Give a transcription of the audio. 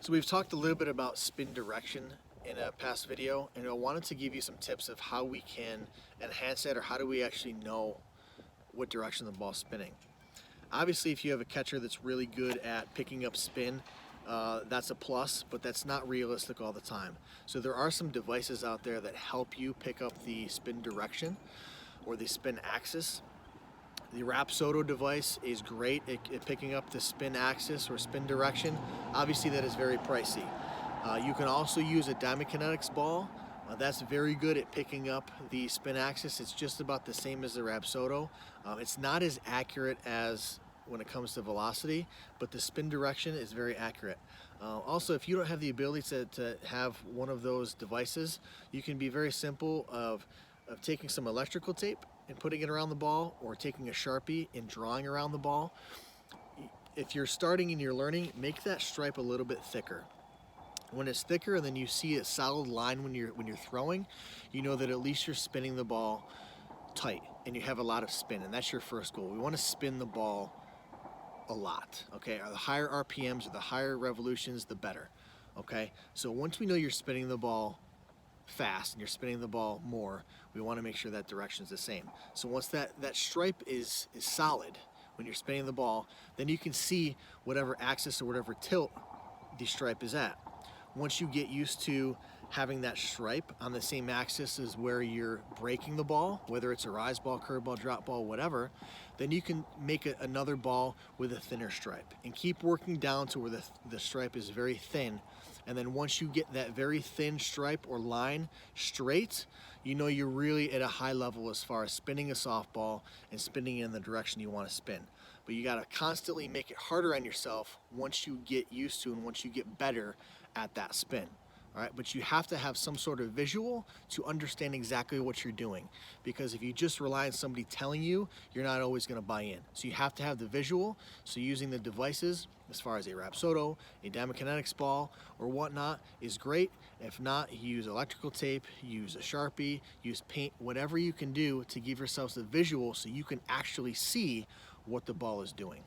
So we've talked a little bit about spin direction in a past video, and I wanted to give you some tips of how we can enhance that, or how do we actually know what direction the ball's spinning. Obviously, if you have a catcher that's really good at picking up spin, that's a plus, but that's not realistic all the time. So there are some devices out there that help you pick up the spin direction or the spin axis. The Rapsodo device is great at picking up the spin axis or spin direction. Obviously, that is very pricey. You can also use a Diamond Kinetics ball. That's very good at picking up the spin axis. It's just about the same as the Rapsodo. It's not as accurate as when it comes to velocity, but the spin direction is very accurate. Also, if you don't have the ability to have one of those devices, you can be very simple of taking some electrical tape and putting it around the ball, or taking a Sharpie and drawing around the ball. If you're starting and you're learning, make that stripe a little bit thicker. When it's thicker and then you see a solid line when you're throwing, you know that at least you're spinning the ball tight and you have a lot of spin, and that's your first goal. We want to spin the ball a lot, okay? The higher RPMs or the higher revolutions, the better, okay? So once we know you're spinning the ball fast and you're spinning the ball more, we want to make sure that direction is the same. So once that stripe is solid when you're spinning the ball, then you can see whatever axis or whatever tilt the stripe is at. Once you get used to having that stripe on the same axis as where you're breaking the ball, whether it's a rise ball, curve ball, drop ball, whatever, then you can make another ball with a thinner stripe and keep working down to where the stripe is very thin. And then once you get that very thin stripe or line straight, you know you're really at a high level as far as spinning a softball and spinning it in the direction you want to spin. But you got to constantly make it harder on yourself once you get used to and once you get better at that spin. All right, but you have to have some sort of visual to understand exactly what you're doing, because if you just rely on somebody telling you, you're not always going to buy in. So you have to have the visual. So using the devices, as far as a Rapsodo, a Diamond Kinetics ball, or whatnot, is great. If not, use electrical tape, use a Sharpie, use paint, whatever you can do to give yourselves the visual so you can actually see what the ball is doing.